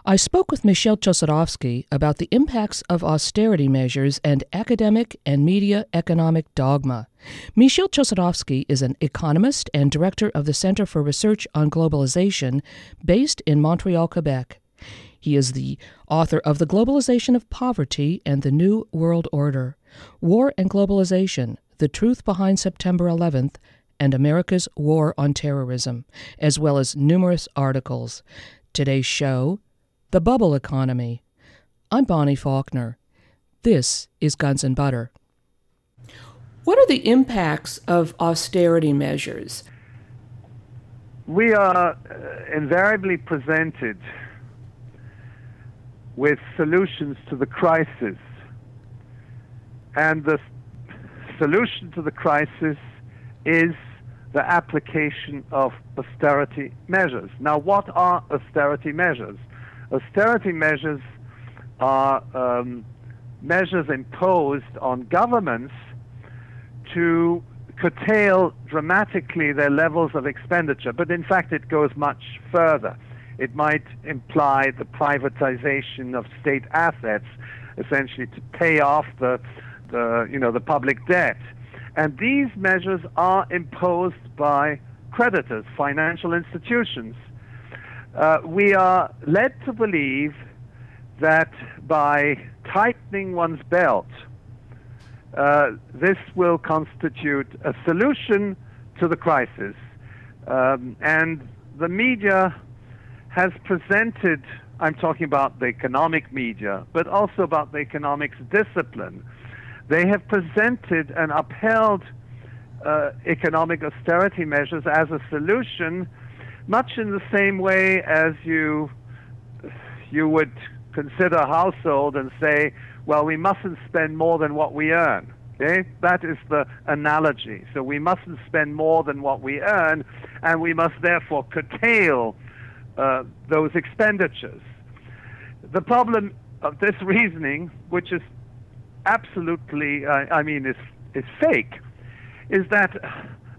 I spoke with Michel Chossudovsky about the impacts of austerity measures and academic and media economic dogma. Michel Chossudovsky is an economist and director of the Center for Research on Globalization based in Montreal, Quebec. He is the author of The Globalization of Poverty and the New World Order, War and Globalization, The Truth Behind September 11th, and America's War on Terrorism, as well as numerous articles. Today's show, The Bubble Economy. I'm Bonnie Faulkner. This is Guns and Butter. What are the impacts of austerity measures? We are invariably presented with solutions to the crisis. And the solution to the crisis is the application of austerity measures. Now, what are austerity measures? Austerity measures are measures imposed on governments to curtail dramatically their levels of expenditure, but in fact it goes much further. It might imply the privatization of state assets, essentially to pay off the public debt. And these measures are imposed by creditors, financial institutions. We are led to believe that by tightening one's belt, this will constitute a solution to the crisis. And the media has presented, I'm talking about the economic media, but also about the economics discipline. They have presented and upheld economic austerity measures as a solution, much in the same way as you would consider a household and say, well, we mustn't spend more than what we earn. Okay? That is the analogy. So we mustn't spend more than what we earn, and we must therefore curtail those expenditures. The problem of this reasoning, which is absolutely, is fake, is that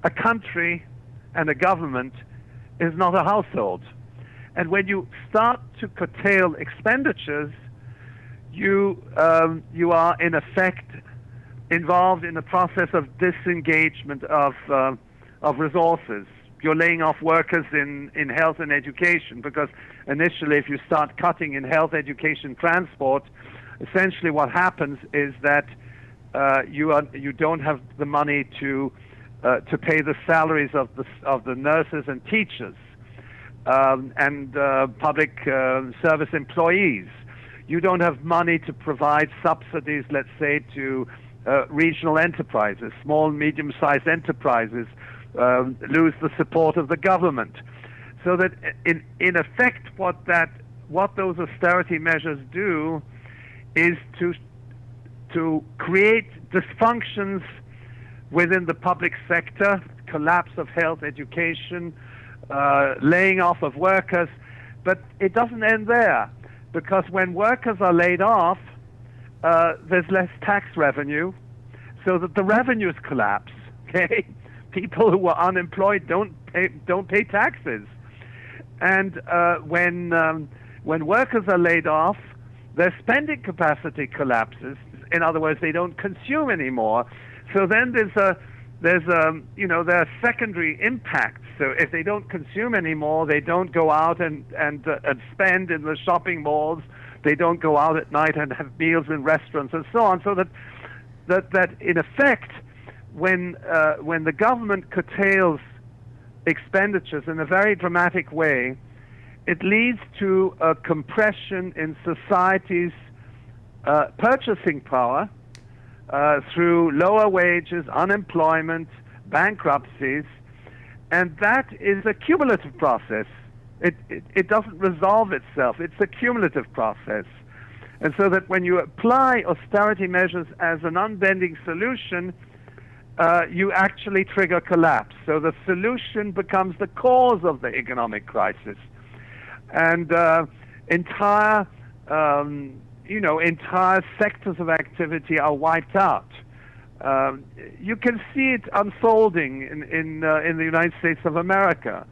a country and a government is not a household. And when you start to curtail expenditures, you are in effect involved in the process of disengagement of resources. You're laying off workers in health and education, because initially if you start cutting in health, education, transport, essentially what happens is that you don't have the money to pay the salaries of the nurses and teachers and public service employees. You don't have money to provide subsidies, let's say, to regional enterprises. Small, medium-sized enterprises lose the support of the government. So that in effect what those austerity measures do is to create dysfunctions within the public sector, collapse of health, education, laying off of workers. But it doesn't end there, because when workers are laid off, there's less tax revenue, so that the revenues collapse. Okay, people who are unemployed don't pay taxes, and when workers are laid off, their spending capacity collapses. In other words, they don't consume anymore. So then there are secondary impacts. So if they don't consume anymore, they don't go out and spend in the shopping malls. They don't go out at night and have meals in restaurants and so on. So that in effect, when the government curtails expenditures in a very dramatic way, it leads to a compression in society's purchasing power through lower wages, unemployment, bankruptcies, and that is a cumulative process. It doesn't resolve itself. It's a cumulative process. And so that when you apply austerity measures as an unbending solution, you actually trigger collapse. So the solution becomes the cause of the economic crisis. And entire sectors of activity are wiped out. You can see it unfolding in the United States of America.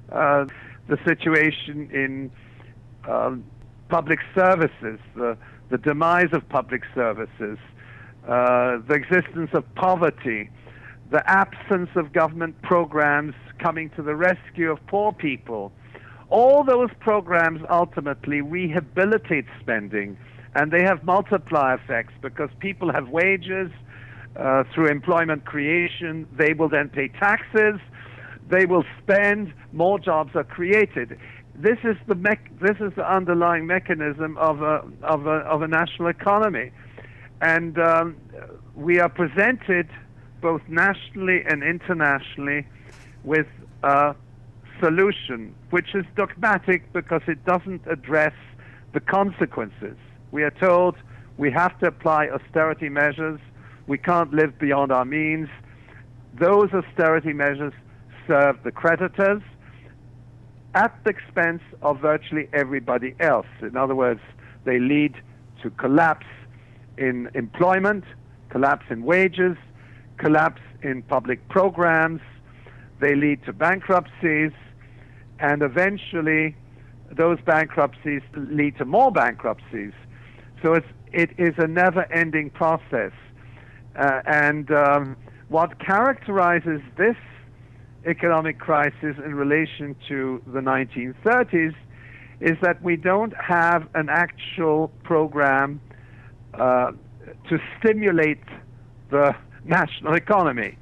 The situation in public services, the demise of public services, the existence of poverty, the absence of government programs coming to the rescue of poor people. All those programs ultimately rehabilitate spending, and they have multiplier effects because people have wages through employment creation. They will then pay taxes. They will spend. More jobs are created. This is the underlying mechanism of a national economy, and we are presented both nationally and internationally with a solution which is dogmatic because it doesn't address the consequences. We are told we have to apply austerity measures. We can't live beyond our means. Those austerity measures serve the creditors at the expense of virtually everybody else. In other words, they lead to collapse in employment, collapse in wages, collapse in public programs. They lead to bankruptcies, and eventually those bankruptcies lead to more bankruptcies. So it is a never-ending process. What characterizes this economic crisis in relation to the 1930s is that we don't have an actual program to stimulate the national economy.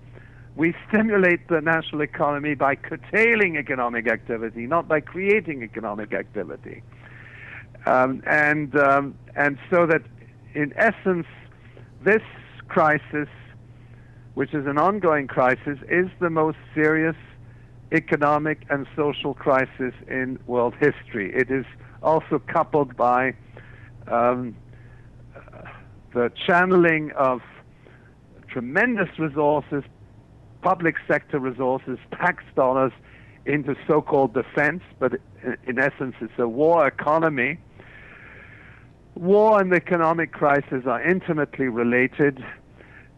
We stimulate the national economy by curtailing economic activity, not by creating economic activity. And so that, in essence, this crisis, which is an ongoing crisis, is the most serious economic and social crisis in world history. It is also coupled by the channeling of tremendous resources, public sector resources, tax dollars, into so-called defense, but in essence it's a war economy. War and the economic crisis are intimately related.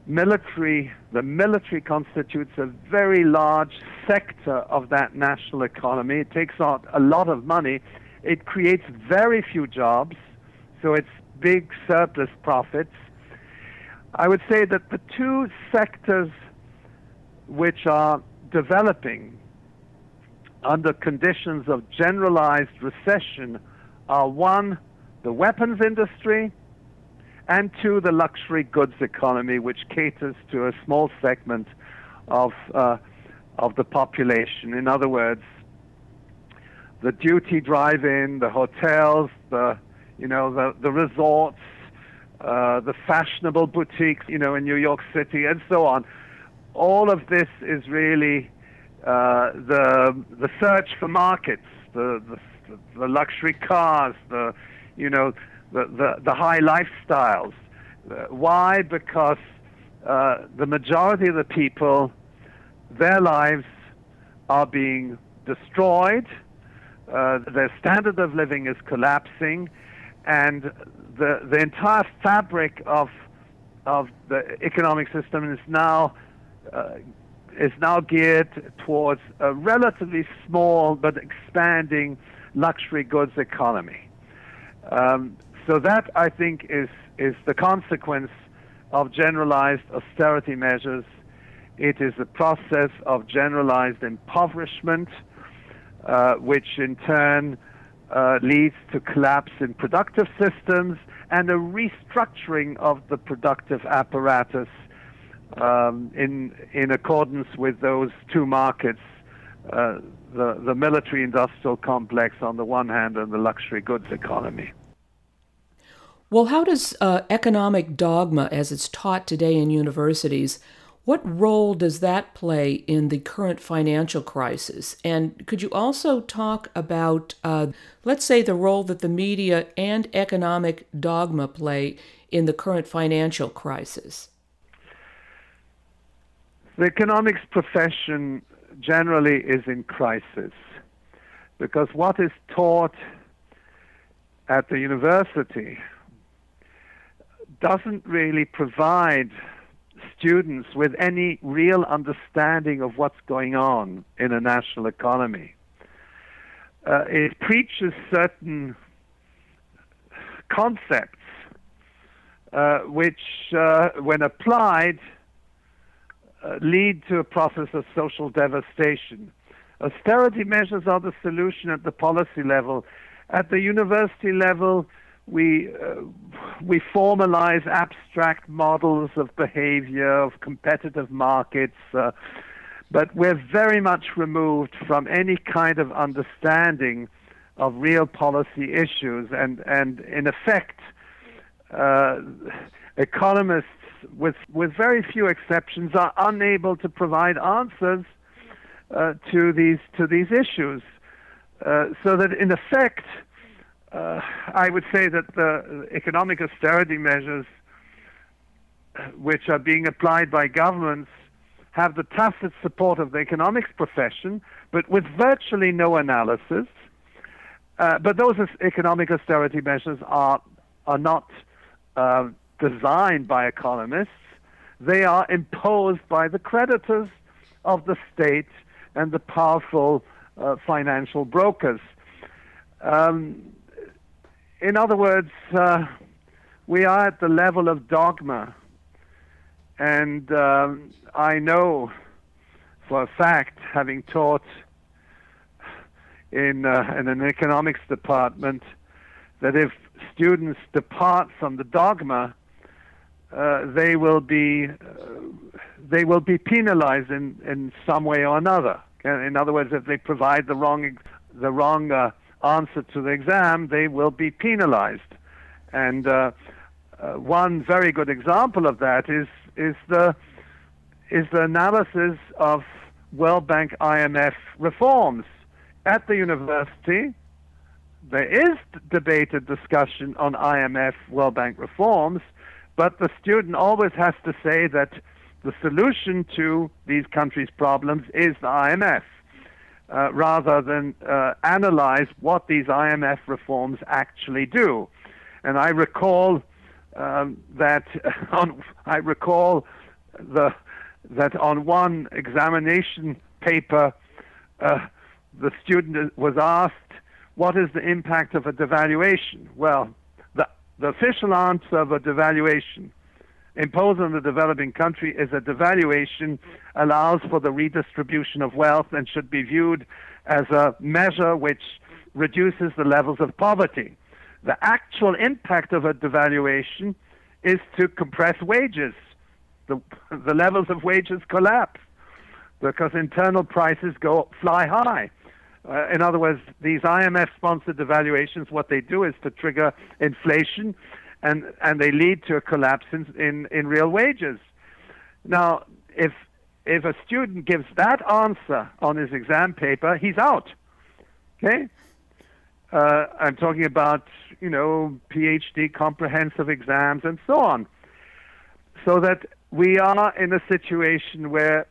The military constitutes a very large sector of that national economy. It takes out a lot of money. It creates very few jobs, so it's big surplus profits. I would say that the two sectors which are developing under conditions of generalized recession are, one, the weapons industry, and two, the luxury goods economy, which caters to a small segment of the population. In other words, the duty drive-in, the hotels, the resorts, the fashionable boutiques, in New York City, and so on. All of this is really the search for markets, the luxury cars, the high lifestyles. Why? Because the majority of the people, their lives are being destroyed, their standard of living is collapsing, and the entire fabric of the economic system is now geared towards a relatively small but expanding luxury goods economy. So that, I think, is the consequence of generalized austerity measures. It is a process of generalized impoverishment, which in turn leads to collapse in productive systems and a restructuring of the productive apparatus in accordance with those two markets, the military-industrial complex on the one hand and the luxury goods economy. Well, how does economic dogma, as it's taught today in universities, what role does that play in the current financial crisis? And could you also talk about, let's say, the role that the media and economic dogma play in the current financial crisis? The economics profession generally is in crisis because what is taught at the university doesn't really provide students with any real understanding of what's going on in a national economy. It preaches certain concepts which, when applied, lead to a process of social devastation. Austerity measures are the solution at the policy level. At the university level, we formalize abstract models of behavior, of competitive markets, but we're very much removed from any kind of understanding of real policy issues. And in effect, economists, with very few exceptions, are unable to provide answers to these issues. So that in effect, I would say that the economic austerity measures which are being applied by governments have the tacit support of the economics profession, but with virtually no analysis. But those economic austerity measures are not designed by economists. They are imposed by the creditors of the state and the powerful financial brokers. In other words, we are at the level of dogma. And I know for a fact, having taught in an economics department, that if students depart from the dogma, they will be penalized in some way or another. In other words, if they provide the wrong answer to the exam, they will be penalized. And one very good example of that is the analysis of World Bank IMF reforms. At the university, there is debated discussion on IMF World Bank reforms, but the student always has to say that the solution to these countries' problems is the IMF, rather than analyze what these IMF reforms actually do. And I recall that on one examination paper, the student was asked, what is the impact of a devaluation? Well, the official answer of a devaluation imposed on the developing country is a devaluation allows for the redistribution of wealth and should be viewed as a measure which reduces the levels of poverty. The actual impact of a devaluation is to compress wages. The levels of wages collapse because internal prices fly high. In other words, these IMF-sponsored devaluations, what they do is to trigger inflation, and they lead to a collapse in real wages. Now, if a student gives that answer on his exam paper, he's out. Okay? I'm talking about, PhD comprehensive exams and so on. So that we are in a situation where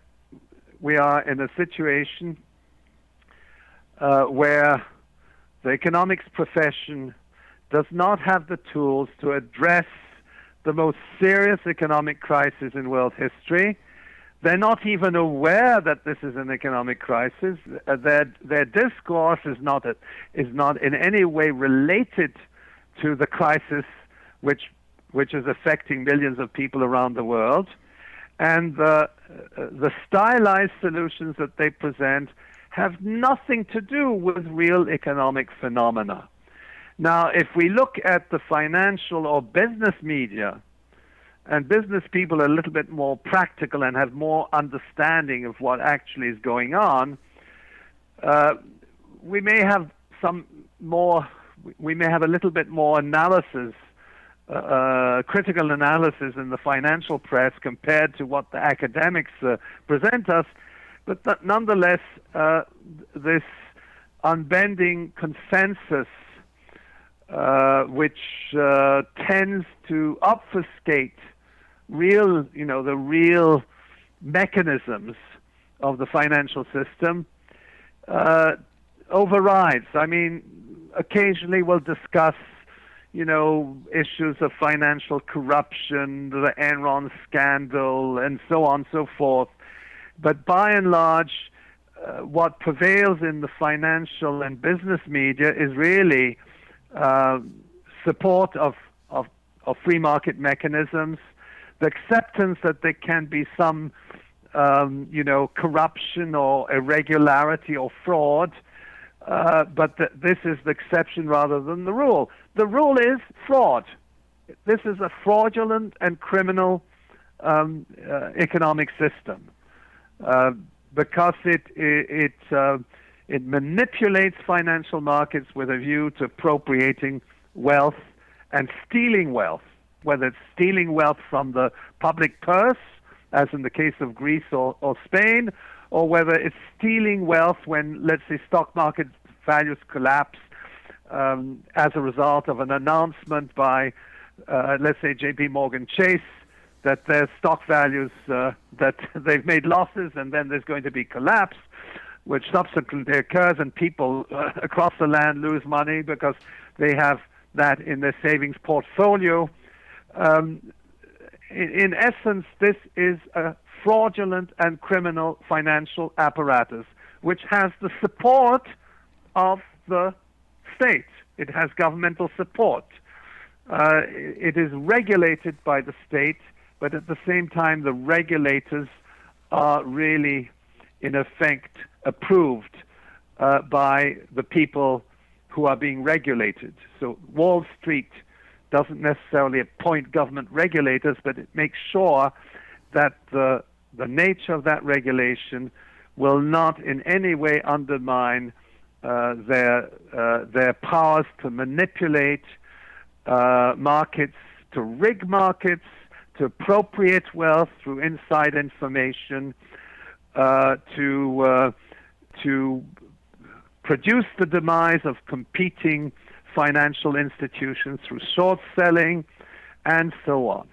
the economics profession does not have the tools to address the most serious economic crisis in world history. They're not even aware that this is an economic crisis. Their discourse is not in any way related to the crisis which is affecting millions of people around the world. And the stylized solutions that they present have nothing to do with real economic phenomena. Now, if we look at the financial or business media, and business people are a little bit more practical and have more understanding of what actually is going on, we may have a little bit more analysis, critical analysis in the financial press compared to what the academics present us. But nonetheless, this unbending consensus, which tends to obfuscate the real mechanisms of the financial system, overrides. I mean, occasionally we'll discuss, issues of financial corruption, the Enron scandal, and so on and so forth. But by and large, what prevails in the financial and business media is really support of free market mechanisms, the acceptance that there can be some corruption or irregularity or fraud, but this is the exception rather than the rule. The rule is fraud. This is a fraudulent and criminal economic system because it manipulates financial markets with a view to appropriating wealth and stealing wealth, whether it's stealing wealth from the public purse, as in the case of Greece or Spain, or whether it's stealing wealth when, let's say, stock market values collapse as a result of an announcement by, let's say, J.P. Morgan Chase, that their stock values, that they've made losses and then there's going to be collapse, which subsequently occurs, and people across the land lose money because they have that in their savings portfolio. In essence, this is a fraudulent and criminal financial apparatus which has the support of the state. It has governmental support. It is regulated by the state, but at the same time, the regulators are really, in effect, approved by the people who are being regulated. So Wall Street doesn't necessarily appoint government regulators, but it makes sure that the nature of that regulation will not in any way undermine their powers to manipulate markets, to rig markets, to appropriate wealth through inside information, to produce the demise of competing financial institutions through short selling, and so on.